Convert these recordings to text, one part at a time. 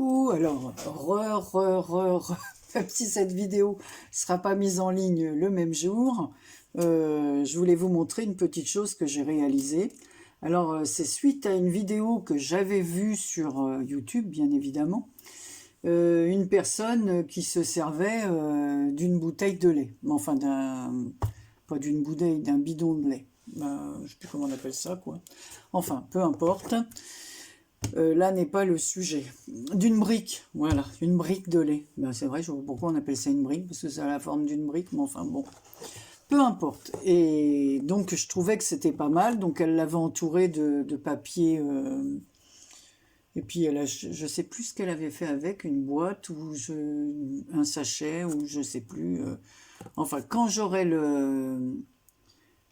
Coucou, alors, même si cette vidéo ne sera pas mise en ligne le même jour, je voulais vous montrer une petite chose que j'ai réalisée. Alors, c'est suite à une vidéo que j'avais vue sur YouTube, bien évidemment, une personne qui se servait d'une bouteille de lait, enfin, pas d'une bouteille, d'un bidon de lait. Je ne sais plus comment on appelle ça, quoi. Enfin, peu importe. Là n'est pas le sujet. D'une brique, voilà, une brique de lait. Ben, c'est vrai, je vois pourquoi on appelle ça une brique, parce que ça a la forme d'une brique, mais enfin bon, peu importe. Et donc je trouvais que c'était pas mal, donc elle l'avait entouré de papier, et puis elle a, je sais plus ce qu'elle avait fait avec, une boîte, ou un sachet, ou je sais plus. Enfin, quand j'aurai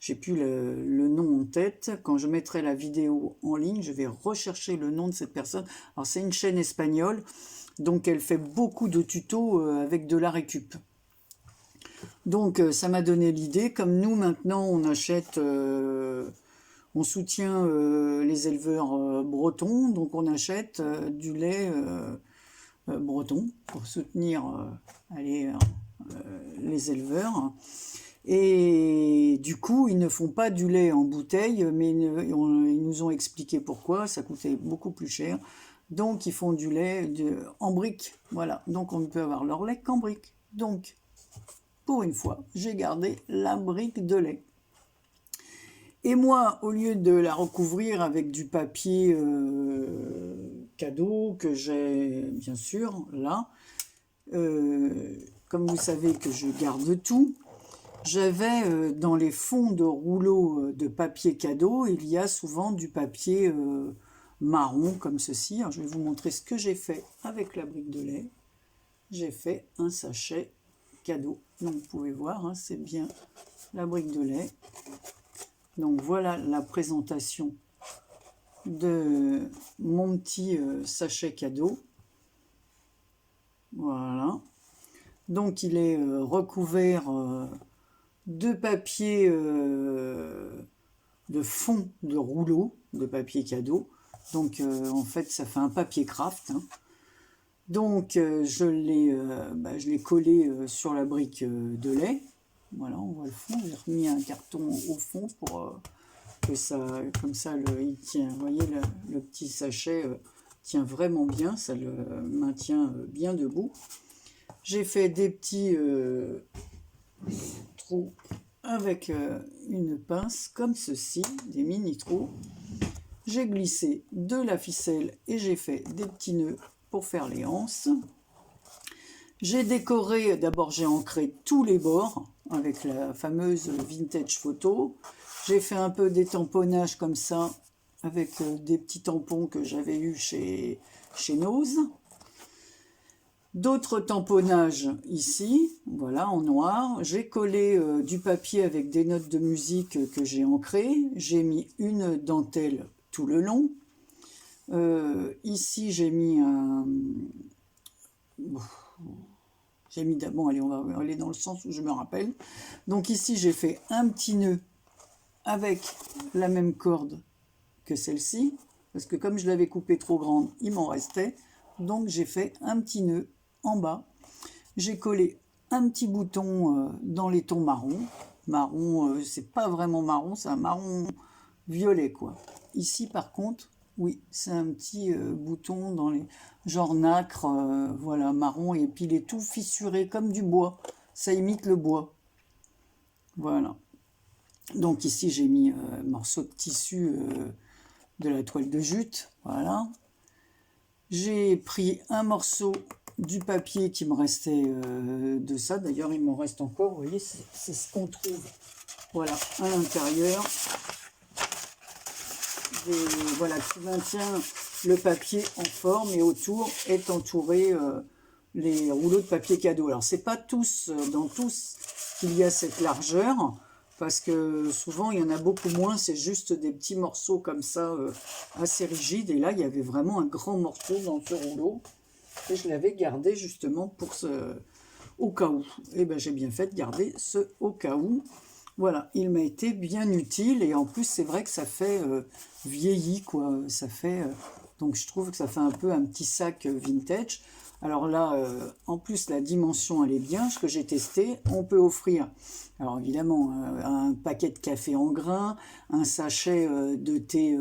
j'ai plus le nom en tête. Quand je mettrai la vidéo en ligne, je vais rechercher le nom de cette personne. Alors, c'est une chaîne espagnole, donc elle fait beaucoup de tutos avec de la récup. Donc, ça m'a donné l'idée. Comme nous, maintenant, on achète, on soutient les éleveurs bretons, donc on achète du lait breton pour soutenir allez, les éleveurs. Et du coup, ils ne font pas du lait en bouteille, mais ils nous ont expliqué pourquoi, ça coûtait beaucoup plus cher. Donc, ils font du lait en brique. Voilà, donc on ne peut avoir leur lait qu'en brique. Donc, pour une fois, j'ai gardé la brique de lait. Et moi, au lieu de la recouvrir avec du papier cadeau, que j'ai bien sûr là, comme vous savez que je garde tout, j'avais dans les fonds de rouleaux de papier cadeau, il y a souvent du papier marron comme ceci. Alors, je vais vous montrer ce que j'ai fait avec la brique de lait. J'ai fait un sachet cadeau. Donc vous pouvez voir, hein, c'est bien la brique de lait. Donc voilà la présentation de mon petit sachet cadeau. Voilà. Donc il est recouvert de papier de fond de rouleau de papier cadeau. Donc en fait ça fait un papier craft. Hein. Donc je l'ai collé sur la brique de lait. Voilà, on voit le fond. J'ai remis un carton au fond pour que ça, comme ça, il tient. Vous voyez, le petit sachet tient vraiment bien. Ça le maintient bien debout. J'ai fait des petits trous avec une pince comme ceci, des mini trous. J'ai glissé de la ficelle et j'ai fait des petits nœuds pour faire les anses. J'ai décoré, d'abord j'ai ancré tous les bords avec la fameuse vintage photo. J'ai fait un peu des tamponnages comme ça avec des petits tampons que j'avais eu chez Nose. D'autres tamponnages ici, voilà, en noir. J'ai collé du papier avec des notes de musique que j'ai ancrées. J'ai mis une dentelle tout le long. Ici, j'ai mis un... Bon, allez, on va aller dans le sens où je me rappelle. Donc ici, j'ai fait un petit nœud avec la même corde que celle-ci. Parce que comme je l'avais coupée trop grande, il m'en restait. Donc j'ai fait un petit nœud en bas. J'ai collé un petit bouton dans les tons marron. Marron, c'est pas vraiment marron, c'est un marron violet, quoi. Ici, par contre, oui, c'est un petit bouton dans les genre nacre, voilà, marron, et puis il est tout fissuré comme du bois. Ça imite le bois. Voilà. Donc ici, j'ai mis un morceau de tissu de la toile de jute, voilà. J'ai pris un morceau du papier qui me restait de ça. D'ailleurs, il m'en reste encore. Vous voyez, c'est ce qu'on trouve. Voilà, à l'intérieur. Voilà, qui maintient le papier en forme et autour est entouré les rouleaux de papier cadeau. Alors, c'est pas tous, dans tous, qu'il y a cette largeur. Parce que souvent, il y en a beaucoup moins. C'est juste des petits morceaux comme ça, assez rigides. Et là, il y avait vraiment un grand morceau dans ce rouleau. Et je l'avais gardé justement pour au cas où. Et bien, j'ai bien fait de garder ce au cas où. Voilà, il m'a été bien utile. Et en plus, c'est vrai que ça fait vieilli, quoi. Ça fait Donc je trouve que ça fait un peu un petit sac vintage. Alors là, en plus la dimension elle est bien, ce que j'ai testé, on peut offrir, alors évidemment, un paquet de café en grains, un sachet de thé,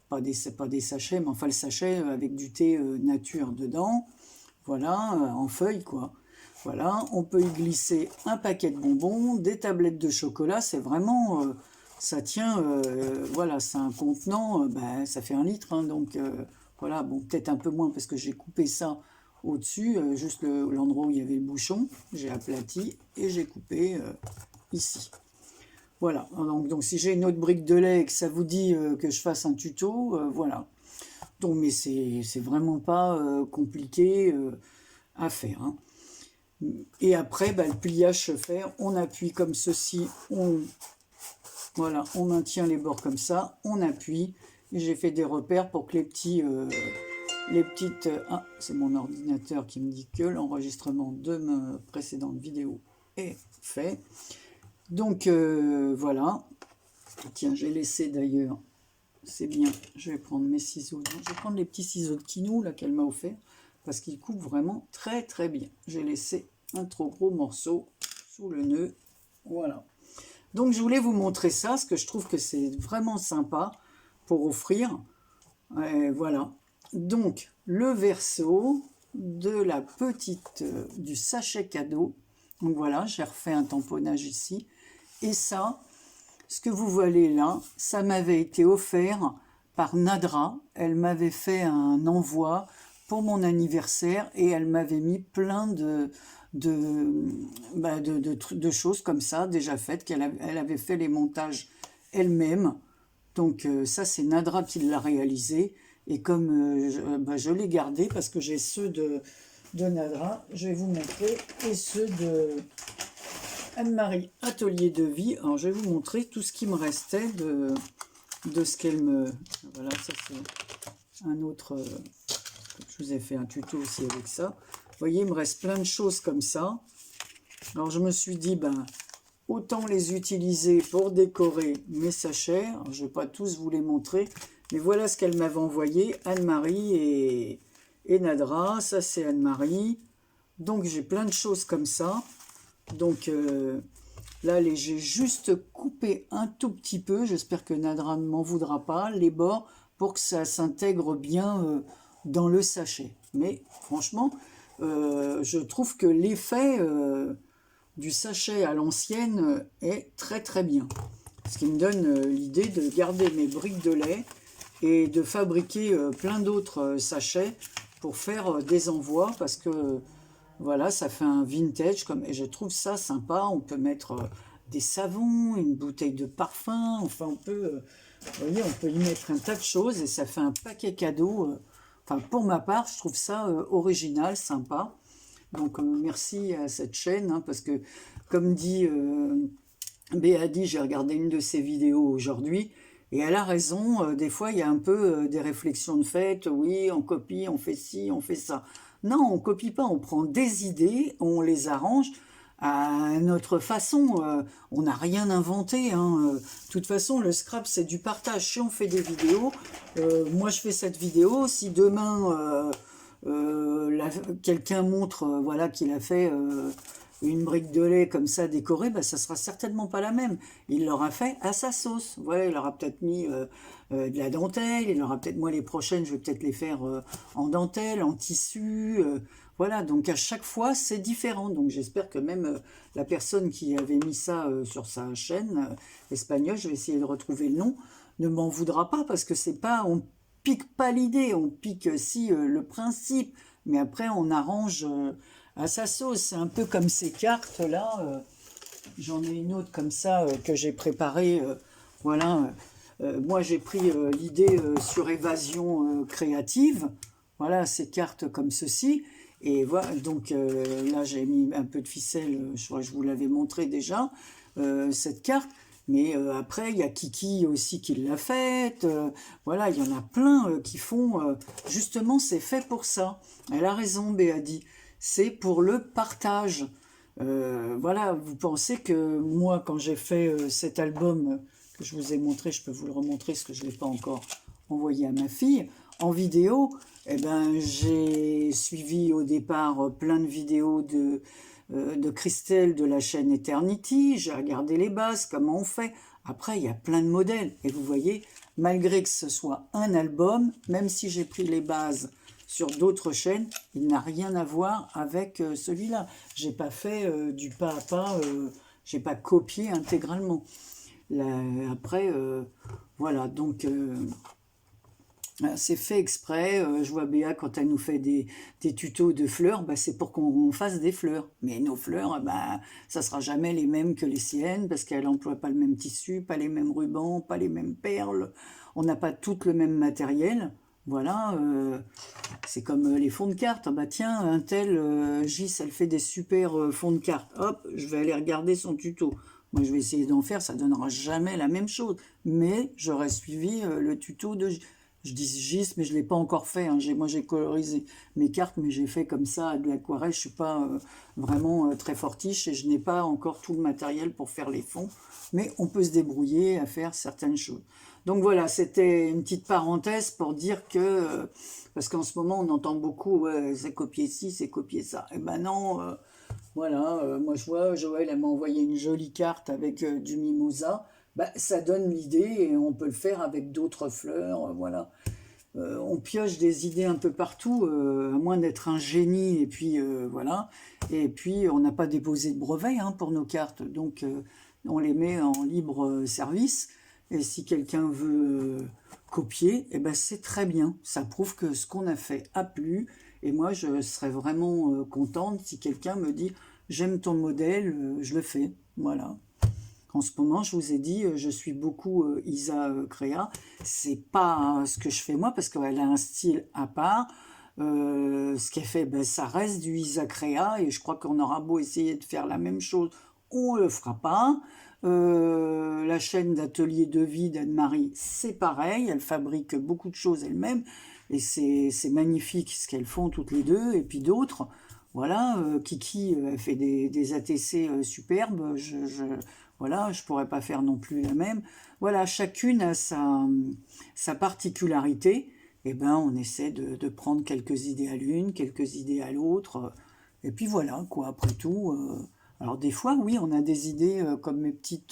pas des sachets, mais enfin le sachet avec du thé nature dedans, voilà, en feuille quoi. Voilà, on peut y glisser un paquet de bonbons, des tablettes de chocolat, c'est vraiment, ça tient, voilà, c'est un contenant, ben, ça fait 1 litre, hein, donc voilà, bon, peut-être un peu moins parce que j'ai coupé ça au-dessus, juste l'endroit où il y avait le bouchon, j'ai aplati et j'ai coupé ici. Voilà, donc si j'ai une autre brique de lait et que ça vous dit que je fasse un tuto, voilà. Donc, mais c'est vraiment pas compliqué à faire, hein. Et après, bah, le pliage se fait, on appuie comme ceci, voilà, on maintient les bords comme ça, on appuie, et j'ai fait des repères pour que les petites... ah, c'est mon ordinateur qui me dit que l'enregistrement de ma précédente vidéo est fait. Donc, voilà. Tiens, j'ai laissé d'ailleurs, c'est bien, je vais prendre mes ciseaux, je vais prendre les petits ciseaux de Kinou, là, qu'elle m'a offert, parce qu'ils coupent vraiment très très bien. J'ai laissé un trop gros morceau sous le nœud, voilà. Donc je voulais vous montrer ça, parce que je trouve que c'est vraiment sympa pour offrir. Et voilà. Donc le verso de la petite, du sachet cadeau. Donc voilà, j'ai refait un tamponnage ici. Et ça, ce que vous voyez là, ça m'avait été offert par Nadra. Elle m'avait fait un envoi pour mon anniversaire et elle m'avait mis plein de choses comme ça déjà faites, elle avait fait les montages elle-même. Donc ça c'est Nadra qui l'a réalisé et comme je l'ai gardé parce que j'ai ceux de Nadra, je vais vous montrer, et ceux de Anne-Marie Atelier de Vie. Alors je vais vous montrer tout ce qui me restait de ce qu'elle me... Voilà, ça c'est un autre... je vous ai fait un tuto aussi avec ça. Vous voyez, il me reste plein de choses comme ça. Alors je me suis dit, ben, autant les utiliser pour décorer mes sachets. Alors, je ne vais pas tous vous les montrer, mais voilà ce qu'elle m'avait envoyé, Anne-Marie et Nadra. Ça c'est Anne-Marie. Donc j'ai plein de choses comme ça. Donc là, j'ai juste coupé un tout petit peu. J'espère que Nadra ne m'en voudra pas, les bords, pour que ça s'intègre bien dans le sachet. Mais franchement, je trouve que l'effet du sachet à l'ancienne est très très bien. Ce qui me donne l'idée de garder mes briques de lait et de fabriquer plein d'autres sachets pour faire des envois, parce que voilà, ça fait un vintage, et je trouve ça sympa. On peut mettre des savons, une bouteille de parfum, enfin on peut, vous voyez, on peut y mettre un tas de choses et ça fait un paquet cadeau. Enfin, pour ma part, je trouve ça original, sympa. Donc merci à cette chaîne, hein, parce que comme dit Béadi, j'ai regardé une de ses vidéos aujourd'hui, et elle a raison, des fois il y a un peu des réflexions de fait, oui, on copie, on fait ci, on fait ça. Non, on copie pas, on prend des idées, on les arrange à notre façon, on n'a rien inventé, hein. De toute façon, le scrap, c'est du partage. Si on fait des vidéos, moi je fais cette vidéo, si demain quelqu'un montre voilà, qu'il a fait une brique de lait comme ça décorée, bah, ça sera certainement pas la même. Il l'aura fait à sa sauce. Voilà, il aura peut-être mis de la dentelle, il aura peut-être, moi les prochaines, je vais peut-être les faire en dentelle, en tissu. Voilà, donc à chaque fois, c'est différent. Donc j'espère que même la personne qui avait mis ça sur sa chaîne espagnole, je vais essayer de retrouver le nom, ne m'en voudra pas, parce que c'est pas, on pique pas l'idée, on pique si le principe, mais après on arrange à sa sauce. C'est un peu comme ces cartes là, j'en ai une autre comme ça que j'ai préparée, voilà, moi j'ai pris l'idée sur évasion créative, voilà, ces cartes comme ceci, et voilà, donc là j'ai mis un peu de ficelle, je crois que je vous l'avais montré déjà, cette carte. Mais après, il y a Kiki aussi qui l'a faite. Voilà, il y en a plein qui font... justement, c'est fait pour ça. Elle a raison, Béadi. C'est pour le partage. Voilà, vous pensez que moi, quand j'ai fait cet album que je vous ai montré, je peux vous le remontrer parce que je ne l'ai pas encore envoyé à ma fille. En vidéo, eh ben, j'ai suivi au départ plein de vidéos de Christelle de la chaîne Eternity. J'ai regardé les bases, comment on fait. Après, il y a plein de modèles. Et vous voyez, malgré que ce soit un album, même si j'ai pris les bases sur d'autres chaînes, il n'a rien à voir avec celui-là. J'ai pas fait du pas à pas, j'ai pas copié intégralement. Là, après, voilà, donc c'est fait exprès. Je vois Béa quand elle nous fait des tutos de fleurs, bah, c'est pour qu'on fasse des fleurs. Mais nos fleurs, bah, ça sera jamais les mêmes que les siennes parce qu'elle n'emploie pas le même tissu, pas les mêmes rubans, pas les mêmes perles. On n'a pas toutes le même matériel. Voilà, c'est comme les fonds de cartes. Ah bah tiens, un tel Gis, elle fait des super fonds de cartes. Hop, je vais aller regarder son tuto. Moi, je vais essayer d'en faire, ça donnera jamais la même chose. Mais j'aurais suivi le tuto de... Je dis Gis, mais je ne l'ai pas encore fait. Hein. Moi, j'ai colorisé mes cartes, mais j'ai fait comme ça, de l'aquarelle. Je ne suis pas vraiment très fortiche et je n'ai pas encore tout le matériel pour faire les fonds. Mais on peut se débrouiller à faire certaines choses. Donc voilà, c'était une petite parenthèse pour dire que... parce qu'en ce moment, on entend beaucoup, ouais, c'est copier ci, c'est copier ça. Eh ben non, voilà, moi je vois, Joël, elle m'a envoyé une jolie carte avec du mimosa. Bah, ça donne l'idée et on peut le faire avec d'autres fleurs, voilà. On pioche des idées un peu partout, à moins d'être un génie, et puis voilà. Et puis on n'a pas déposé de brevet hein, pour nos cartes, donc on les met en libre service. Et si quelqu'un veut copier, eh ben c'est très bien. Ça prouve que ce qu'on a fait a plu. Et moi, je serais vraiment contente si quelqu'un me dit j'aime ton modèle, je le fais. Voilà. En ce moment, je vous ai dit, je suis beaucoup Isa Créa. C'est pas ce que je fais moi parce qu'elle a un style à part. Ce qu'elle fait, ben, ça reste du Isa Créa et je crois qu'on aura beau essayer de faire la même chose, on ne le fera pas. La chaîne d'atelier de vie d'Anne-Marie, c'est pareil. Elle fabrique beaucoup de choses elle-même et c'est magnifique ce qu'elles font toutes les deux. Et puis d'autres, voilà, Kiki elle fait des ATC superbes. Voilà, je pourrais pas faire non plus la même. Voilà, chacune a sa particularité. Et ben, on essaie de prendre quelques idées à l'une, quelques idées à l'autre. Et puis voilà, quoi, après tout. Alors des fois, oui, on a des idées comme mes petits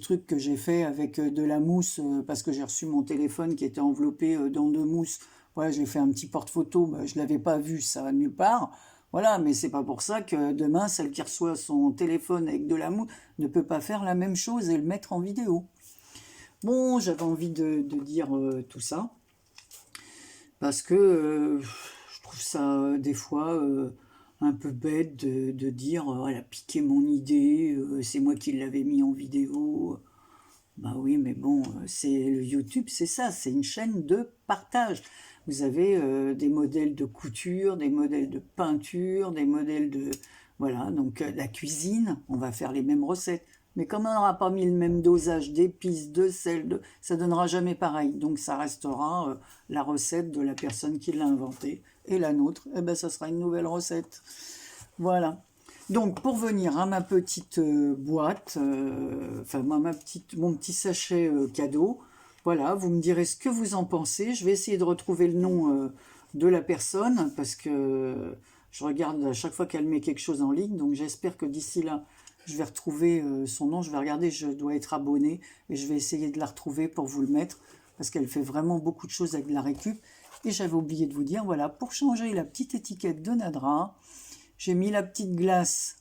trucs que j'ai fait avec de la mousse, parce que j'ai reçu mon téléphone qui était enveloppé dans de mousse. Voilà, j'ai fait un petit porte-photo, bah, je l'avais pas vu ça nulle part. Voilà, mais c'est pas pour ça que demain, celle qui reçoit son téléphone avec de la mousse ne peut pas faire la même chose et le mettre en vidéo. Bon, j'avais envie de dire tout ça, parce que je trouve ça des fois un peu bête de dire elle a piqué mon idée, c'est moi qui l'avais mis en vidéo. Bah oui, mais bon, c'est le YouTube, c'est ça, c'est une chaîne de partage. Vous avez des modèles de couture, des modèles de peinture, des modèles de... Voilà, donc la cuisine, on va faire les mêmes recettes. Mais comme on n'aura pas mis le même dosage d'épices, de sel, ça donnera jamais pareil. Donc ça restera la recette de la personne qui l'a inventée. Et la nôtre, eh ben, ça sera une nouvelle recette. Voilà. Donc, pour venir à ma petite boîte, enfin, mon petit sachet cadeau, voilà, vous me direz ce que vous en pensez. Je vais essayer de retrouver le nom de la personne, parce que je regarde à chaque fois qu'elle met quelque chose en ligne, donc j'espère que d'ici là, je vais retrouver son nom. Je vais regarder, je dois être abonnée, et je vais essayer de la retrouver pour vous le mettre, parce qu'elle fait vraiment beaucoup de choses avec de la récup. Et j'avais oublié de vous dire, voilà, pour changer la petite étiquette de Nadra, j'ai mis la petite glace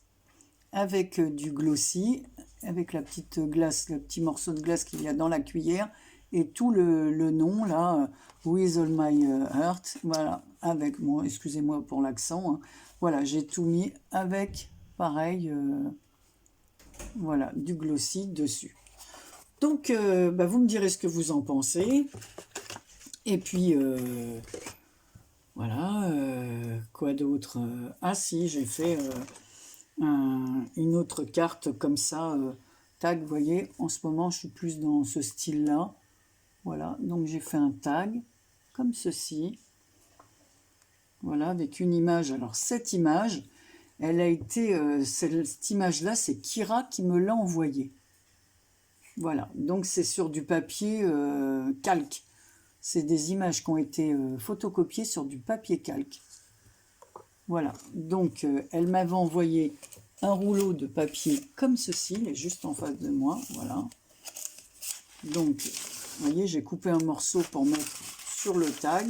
avec du glossy, avec la petite glace, le petit morceau de glace qu'il y a dans la cuillère, et tout le nom là, With All My Heart, voilà, avec moi, excusez-moi pour l'accent, hein. Voilà, j'ai tout mis avec, pareil, voilà, du glossy dessus. Donc, bah, vous me direz ce que vous en pensez, et puis... voilà, quoi d'autre? Ah si, j'ai fait une autre carte comme ça, tag, vous voyez, en ce moment je suis plus dans ce style-là. Voilà, donc j'ai fait un tag, comme ceci. Voilà, avec une image. Alors cette image, elle a été, cette image-là, c'est Kira qui me l'a envoyée. Voilà, donc c'est sur du papier calque. C'est des images qui ont été photocopiées sur du papier calque. Voilà, donc elle m'avait envoyé un rouleau de papier comme ceci, il est juste en face de moi, voilà. Donc, vous voyez, j'ai coupé un morceau pour mettre sur le tag.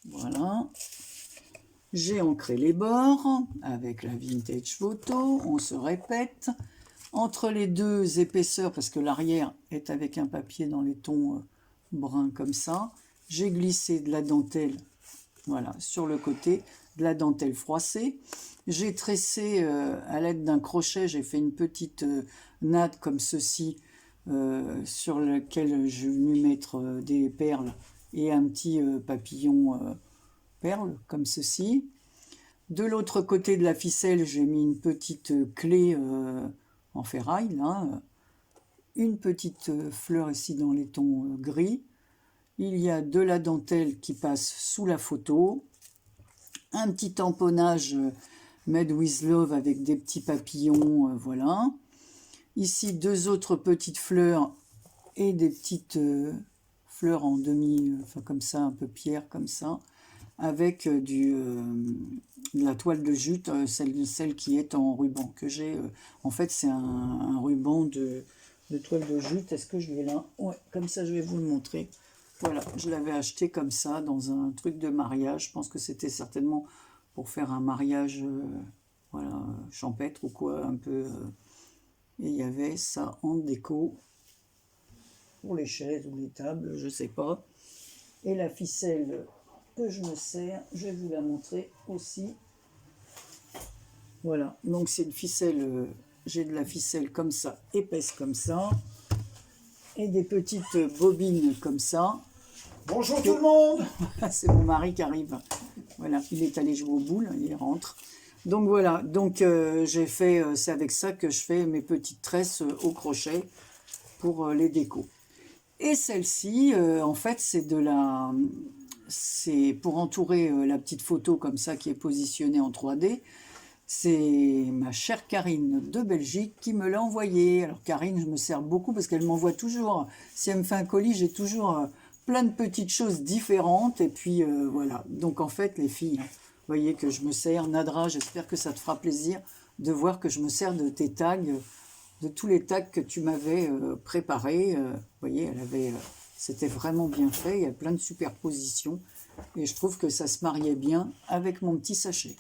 Voilà. J'ai ancré les bords avec la Vintage Photo, on se répète. Entre les deux épaisseurs, parce que l'arrière est avec un papier dans les tons bruns comme ça, j'ai glissé de la dentelle, voilà, sur le côté, de la dentelle froissée. J'ai tressé à l'aide d'un crochet, j'ai fait une petite natte comme ceci, sur lequel je vais venu mettre des perles et un petit papillon perles comme ceci. De l'autre côté de la ficelle, j'ai mis une petite clé en ferraille, là, une petite fleur ici dans les tons gris. Il y a de la dentelle qui passe sous la photo, un petit tamponnage Made with Love avec des petits papillons, voilà. Ici, deux autres petites fleurs et des petites fleurs en demi, enfin comme ça, un peu pierre, comme ça, avec de la toile de jute, celle qui est en ruban, que j'ai, en fait, c'est un ruban de toile de jute. Est-ce que je l'ai là? Ouais, comme ça, je vais vous le montrer. Voilà, je l'avais acheté comme ça, dans un truc de mariage. Je pense que c'était certainement pour faire un mariage, voilà, champêtre ou quoi, un peu... et il y avait ça en déco pour les chaises ou les tables, je sais pas. Et la ficelle que je me sers, je vais vous la montrer aussi. Voilà, donc c'est une ficelle, j'ai de la ficelle comme ça, épaisse comme ça, et des petites bobines comme ça. Bonjour tout le monde. C'est mon mari qui arrive. Voilà, il est allé jouer aux boules, il rentre. Donc voilà, donc j'ai fait, c'est avec ça que je fais mes petites tresses au crochet pour les décos. Et celle-ci, en fait, c'est pour entourer la petite photo comme ça qui est positionnée en 3D. C'est ma chère Karine de Belgique qui me l'a envoyée. Alors Karine, je me sers beaucoup parce qu'elle m'envoie toujours, si elle me fait un colis, j'ai toujours plein de petites choses différentes. Et puis voilà, donc en fait les filles, vous voyez que je me sers. Nadra, j'espère que ça te fera plaisir de voir que je me sers de tes tags, de tous les tags que tu m'avais préparés. Vous voyez, c'était vraiment bien fait, il y a plein de superpositions. Et je trouve que ça se mariait bien avec mon petit sachet.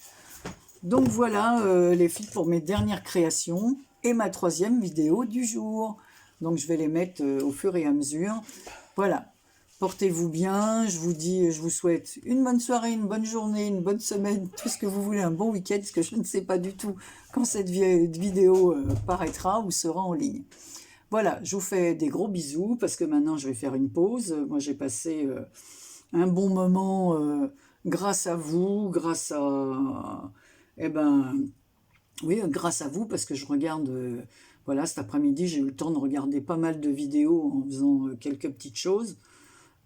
Donc voilà les filles pour mes dernières créations et ma troisième vidéo du jour. Donc je vais les mettre au fur et à mesure. Voilà, portez-vous bien, je vous souhaite une bonne soirée, une bonne journée, une bonne semaine, tout ce que vous voulez, un bon week-end, parce que je ne sais pas du tout quand cette vidéo paraîtra ou sera en ligne. Voilà, je vous fais des gros bisous, parce que maintenant je vais faire une pause. Moi j'ai passé un bon moment grâce à vous, grâce à... Eh ben, oui, grâce à vous, parce que je regarde, voilà, cet après-midi, j'ai eu le temps de regarder pas mal de vidéos en faisant quelques petites choses.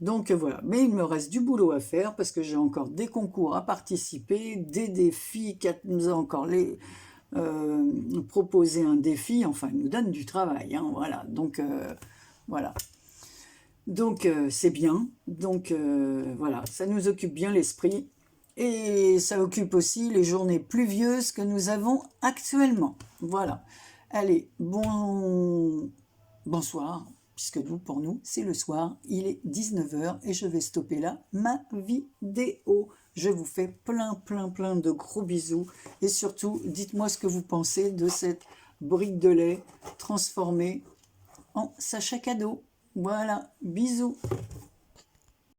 Donc voilà, mais il me reste du boulot à faire, parce que j'ai encore des concours à participer, des défis, qu'elle nous a encore proposé un défi, enfin, il nous donne du travail, hein, voilà, donc voilà. Donc c'est bien, donc voilà, ça nous occupe bien l'esprit. Et ça occupe aussi les journées pluvieuses que nous avons actuellement. Voilà. Allez, bonsoir, puisque pour nous, c'est le soir. Il est 19h et je vais stopper là ma vidéo. Je vous fais plein de gros bisous. Et surtout, dites-moi ce que vous pensez de cette brique de lait transformée en sachet cadeau. Voilà, bisous.